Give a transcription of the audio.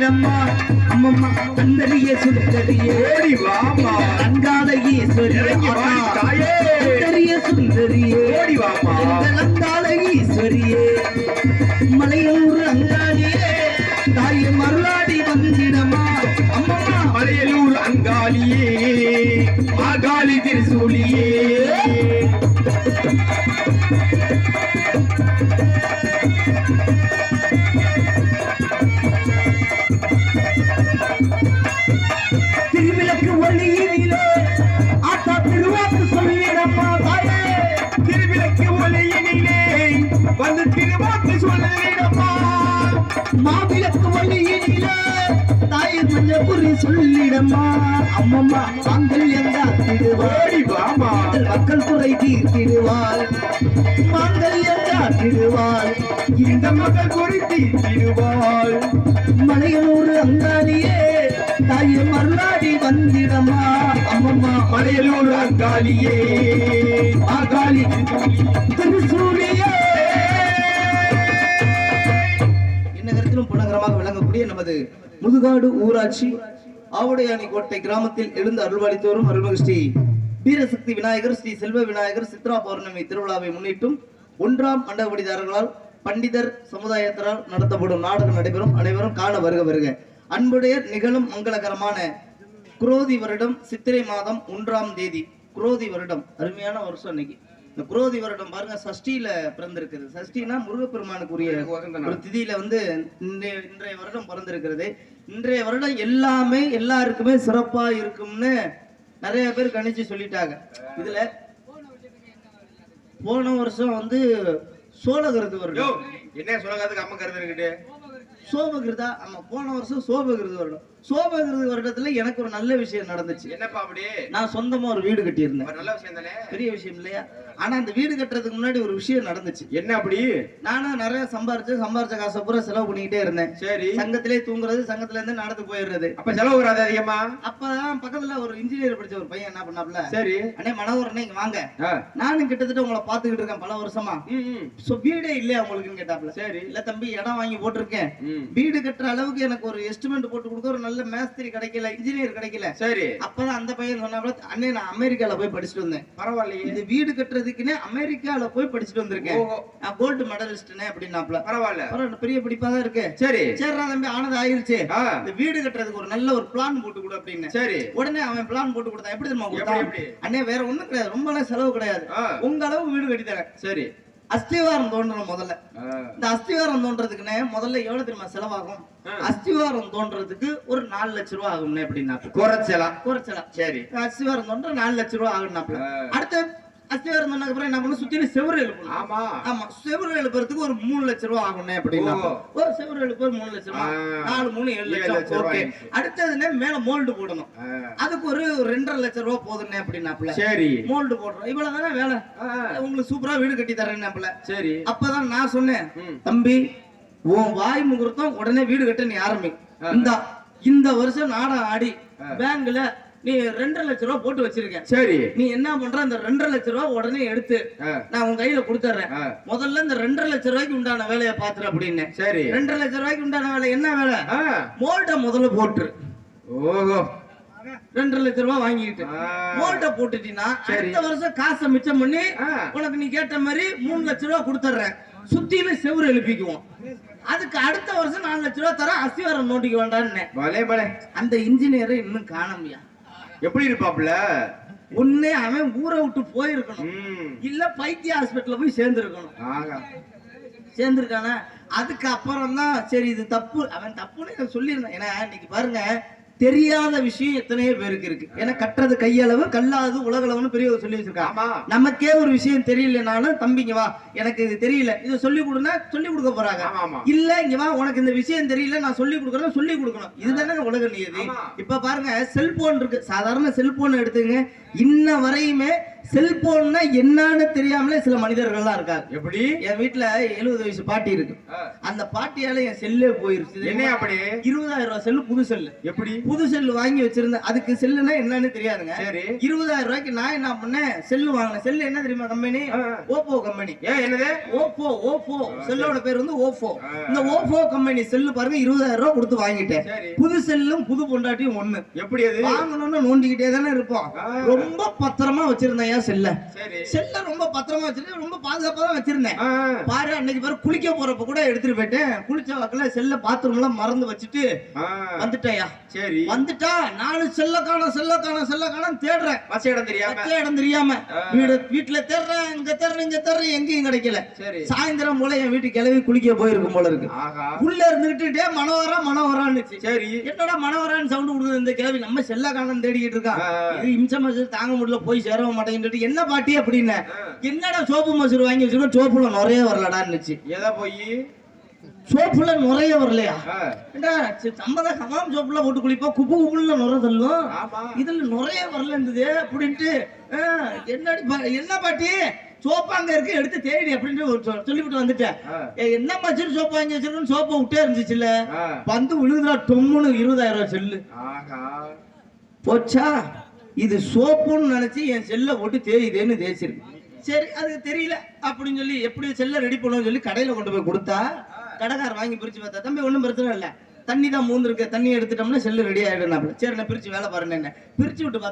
வந்திடம்மா அம்மம்மா அந்தரிய சுந்தரியே ஓடி வாமா அங்காத ஈஸ்வரியே சுந்தரிய சுந்தரியே ஓடி வாமா அங்காத ஈஸ்வரியே மலையூர் அங்காளியே தாயை மருளாடி வந்திடம்மா அம்மம்மா மலையலூர் அங்காளியே மாகாளி திருசூலியே திருவிளக்கு ஒளியினிலே ஆத்தா திருவாக்கு சொல்லிடம்மா தாயே திருவிளக்கு ஒளியினிலே வந்து திருவாக்கு சொல்லிடம்மா மாவிளக்கு ஒளியினிலே தாயை மஞ்சப்புரி சொல்லிடம்மா அம்மம்மா மாங்கல்யம் காத்திடுவாள் ஓடி வாமா மக்கள் குறை தீர்த்திடுவாள் மாங்கல்யம் காத்திடுவாள் இந்த மக்கள் குறித்து திருவாள் மலையூர் அங்காளியே தாயை மருளாடி வந்திடம்மா அம்மம்மா மலையலூர் அங்காளியே மாகாளி திருசூலியே நகரத்திலும் புனகரமாக விளங்கக்கூடிய நமது முதுகாடு ஊராட்சி ஆவுடையானி கோட்டை கிராமத்தில் எழுந்து அருள்வாளித்து வரும் அருள்மிகு ஸ்ரீ வீரசக்தி விநாயகர் ஸ்ரீ செல்வ விநாயகர் சித்ரா பௌர்ணமி திருவிழாவை முன்னிட்டும் 1ஆம் மண்டபடிதாரர்களால் பண்டிதர் சமுதாயத்தினால் நடத்தப்படும் நாடகம் நடைபெறும். அனைவரும் காண வருக வருக. அன்புடைய நிகழும் மங்களகரமான குரோதி வருடம் சித்திரை மாதம் 1ஆம் தேதி குரோதி வருடம் அருமையான வருஷம். இன்னைக்கு இந்த குரோதி வருடம் பாருங்க சஷ்டியில பிறந்திருக்குது. சஷ்டினா முருகப்பெருமானுக்குரிய ஒரு திதியில வந்து இன்றைய வருடம் பிறந்திருக்கிறது. இன்றைய வருடம் எல்லாமே எல்லாருக்குமே சிறப்பா இருக்கும்னு நிறைய பேர் கணிச்சு சொல்லிட்டாங்க. இதுல போன வருஷம் வந்து சோழகிருது வருடம். என்ன சோழகாதுக்கு அம்மா கருது இருக்குது சோபகிருதா. ஆமா, போன வருஷம் சோபகிருது வருடம். சோபகிருது வருடத்துல எனக்கு ஒரு நல்ல விஷயம் நடந்துச்சு. என்னப்பா அப்படி? நான் சொந்தமா ஒரு வீடு கட்டியிருந்தேன். நல்ல விஷயம் தானே, பெரிய விஷயம் இல்லையா? ஆனா அந்த வீடு கட்டுறதுக்கு முன்னாடி ஒரு விஷயம் நடந்துச்சு. என்ன அப்படி? நானும் நிறைய சம்பாரிச்ச காசை பூரா செலவு பண்ணிக்கிட்டே இருந்தேன். சரி, சங்கத்திலே தூங்குறது, சங்கத்துல இருந்து நடந்து போயிடுறது. அப்ப செலவு வராது அதிகமா? அப்பதான் பக்கத்துல ஒரு இன்ஜினியர் படிச்ச ஒரு பையன் என்ன பண்ணாப்ல, சரி அண்ணே மனோகரனே இங்க வாங்க, நானும் கிட்டத்தட்ட உங்களை பாத்துக்கிட்டு இருக்கேன் பல வருஷமா, வீடே இல்லையா உங்களுக்குன்னு கேட்டாப்ல. சரி, இல்ல தம்பி இடம் வாங்கி போட்டிருக்கேன், வீடு கட்டுற அளவுக்கு எனக்கு ஒரு எஸ்டிமேட் போட்டு கொடுக்க ஒரு நல்ல மேஸ்திரி கிடைக்கல, இன்ஜினியர் கிடைக்கல. சரி, அப்பதான் அந்த பையன் சொன்னாப்ல, அண்ணே நான் அமெரிக்கால போய் படிச்சுட்டு வந்தேன். பரவாயில்லையே, இந்த வீடு கட்டுறதுக்குன்னே அமெரிக்கால போய் படிச்சுட்டு வந்திருக்கேன், நான் கோல்டு மெடலிஸ்ட்னே அப்படின்னாப்ல. பரவாயில்ல, பெரிய படிப்பா தான் இருக்கு. சரி சரிடா தம்பி, ஆனது ஆயிருச்சு, இந்த வீடு கட்டுறதுக்கு ஒரு நல்ல ஒரு பிளான் போட்டு கொடு அப்படின்னு. சரி, உடனே அவன் பிளான் போட்டு கொடுத்தான். எப்படி தெரியுமா கொடுத்தான்? அண்ணே வேற ஒண்ணும் கிடையாது, ரொம்ப செலவு கிடையாது, உங்க அளவு வீடு கட்டி தரேன். சரி, அஸ்திவாரம் தோன்றணும். முதல்ல இந்த அஸ்திவாரம் தோன்றதுக்குன்னு முதல்ல எவ்வளவு தெரியுமா செலவாகும்? அஸ்திவாரம் தோன்றதுக்கு ஒரு 4 லட்சம் ரூபாய் ஆகும்னே அப்படின்னா குறைச்சலாம். சரி, அஸ்திவாரம் தோன்ற 4 லட்சம் ரூபாய் ஆகும்னாப்ல. அடுத்த அஸ்திவாரம் தோன்றதுக்கு அப்புறம் என்ன பண்ணணும்? சுத்தில செவுரு எழுப்பணும். ஆமா, செவுரு எழுப்புறதுக்கு ஒரு 3 லட்சம் ரூபாய் ஆகும்னே அப்படின்னா ஒரு செவுரு எழுப்பு 3 லட்சம் ரூபாய், 4 3 7 லட்சம். ஓகே, அடுத்ததுன்னு மேல மோல்டு போடணும், அதுக்கு ஒரு 2.5 லட்சம் ரூபாய் போதுன்னே அப்படின்னாப்ல. சரி, மோல்டு போடுறோம், இவ்வளவுதானே வேலை, உங்களுக்கு சூப்பரா வீடு கட்டி தரேன்னாப்ல. சரி, அப்பதான் நான் சொன்னேன், தம்பி உன் வாய் முகூர்த்தம் உடனே வீடு கட்ட நீ ஆரம்பி, இந்த வருஷம் நாடகம் ஆடி பேங்க்ல நீ 2.5 லட்சம் ரூபாய் போட்டு வச்சிருக்க. சரி, நீ என்ன பண்ற, அந்த 2.5 லட்சம் ரூபாய் உடனே எடுத்து நான் உன் கையில கொடுத்துறேன், முதல்ல இந்த 2.5 லட்சம் ரூபாய்க்கு உண்டான வேலையை பாத்துற அப்படின்னு. சரி, 2.5 லட்சம் ரூபாய்க்கு உண்டான வேலை என்ன வேலை? மோல்ட முதல்ல போட்டுரு. ஓஹோ, 2.5 லட்சம் ரூபாய் வாங்கிட்டு மோல்ட போட்டுட்டீங்கன்னா அடுத்த வருஷம் காசை மிச்சம் பண்ணி உனக்கு நீ கேட்ட மாதிரி 3 லட்சம் ரூபாய் கொடுத்துறேன், சுத்தியில செவுரு எழுப்பிக்குவோம். அதுக்கு அடுத்த வருஷம் 4 லட்சம் ரூபாய் தர, அஸ்திவாரம் நோட்டிக்கு வேண்டான்னு. அந்த இன்ஜினியரை இன்னும் காணாமையா? எப்படி இருப்பாப்ல? ஒண்ணே அவன் ஊரை விட்டு போயிருக்கணும், இல்ல பைத்திய ஹாஸ்பிட்டல்ல போய் சேர்ந்திருக்கணும். சேர்ந்திருக்கான அதுக்கு அப்புறம் தான் சரி இது தப்பு, அவன் தப்புன்னு சொல்லியிருந்தான். ஏன்னா இன்னைக்கு பாருங்க, தெரியாத விஷயம் எத்தனையோ பேருக்கு இருக்கு. ஏன்னா கட்டுறது கையளவு கல்லாது உலகளவுன்னு பெரியவர் சொல்லி வச்சிருக்காங்க. நமக்கே ஒரு விஷயம் தெரியலனாலும் தம்பிங்க வா எனக்கு இது தெரியல, இதை சொல்லி கொடுனா சொல்லி கொடுக்க போறாங்க. இல்ல இங்க வா உனக்கு இந்த விஷயம் தெரியல நான் சொல்லி கொடுக்கறேன், சொல்லி கொடுக்கணும். இதுதானே உலக நியதி. இப்ப பாருங்க செல்போன் இருக்கு, சாதாரண செல்போன் எடுத்துங்க, இன்ன வரையுமே செல்போன்னா என்னன்னு தெரியாமலே சில மனிதர்கள்லாம் இருக்காங்க. எப்படி? என் வீட்டுல 70 வயசு பாட்டி இருக்கு. அந்த பாட்டியால என் செல்லே போயிருச்சு. என்ன அப்படி? 20,000 ரூபாய் செல்லு, புது செல்லு. எப்படி? புது செல்லு வாங்கி வச்சிருந்தேன். அதுக்கு செல்லுனா என்னன்னு தெரியாதுங்க. சரி. 20,000 ரூபாய்க்கு நான் என்ன பண்ணேன், செல்லு வாங்கினேன். செல்லு என்ன தெரியுமா கம்பெனி? Oppo company. ஏன் என்னது? ஓப்போ செல்லோட பேர் வந்து ஓப்போ. இந்த ஓப்போ கம்பெனி செல்லு பாருங்க 20,000 ரூபாய் கொடுத்து வாங்கிட்டேன். புது செல்லும் புது பொண்டாட்டியும் ஒண்ணு. எப்படி அது? வாங்கணும்னு நோண்டிக்கிட்டே தானே இருப்போம். ரொம்ப பத்திரமா வச்சிருந்தேன் செல்ல. செல்ல ரொம்ப பத்திரமா வச்சிருக்கேன், ரொம்ப பாதுகாப்பா தான் வச்சிருந்தேன். பாரு அன்னைக்கு பாரு குளிக்க போறப்ப கூட எடுத்துட்டு போயிட்டேன். குளிச்ச வாக்குல செல்ல பாத்ரூம் எல்லாம் மறந்து வச்சுட்டு வந்துட்டேயா. சரி வந்துட்டா நானும் செல்ல காணோம் தேடுறேன். வச்ச இடம் தெரியாம வீட்டுல தேடுறேன், இங்க தேடுறேன் எங்கேயும் கிடைக்கல. சாயந்தரம் போல என் வீட்டு கிளவி குளிக்க போயிருக்கும் போல இருக்கு. உள்ள இருந்துகிட்டு மனோவரான்னு. சரி என்னடா மனோவரான்னு சவுண்ட் கொடுக்குது இந்த கிளவி, நம்ம செல்ல காணோம் தேடிக்கிட்டு இருக்கான். இது இம்சம் தாங்க முடியல, போய் சேர மாட்டேங்கிட்டு என்ன பாட்டி அப்படின்னு. என்னடா சோப்பு மசூர் வாங்கி வச்சிருக்கோம், சோப்புல நுரைய வரலடான்னுச்சு. எதா போய் சோப்புல நுரைய வரலையா? ஹமாம் சோப்புல போட்டு குளிப்போம், குப்புல நுரை தள்ளும். இதுல நுரைய வரல இருந்தது அப்படின்ட்டு என்ன பாட்டி சோப்பு அங்க இருக்கு எடுத்து தேடி அப்படின்னு சொல்லிவிட்டு வந்துட்டேன். என்ன மச்சர் சோப்பு வாங்கி வச்சிருக்கோம், சோப்பை விட்டே இருந்துச்சுல்ல, வந்து விழுதுடா டொம்முன்னு 20,000 ரூபாய் செல்லு போச்சா. இது சோப்புன்னு நினைச்சு என் செல்ல போட்டு தேய்தேன்னு தேய்ச்சிருக்கு. சரி அது தெரியல அப்படின்னு சொல்லி எப்படி செல்ல ரெடி பண்ணுவோம்னு சொல்லி கடையில கொண்டு போய் கொடுத்தா கடைக்காரர் வாங்கி பிரிச்சு பார்த்தா, தம்பி ஒன்றும் பிரச்சனை இல்லை, தண்ணி தான் மூந்து இருக்கு, தண்ணி எடுத்துட்டோம்னா செல்லு ரெடி ஆயிடும். சரி நான் பிரிச்சு வேலை பாருங்க, பிரிச்சு விட்டு பார்த்தா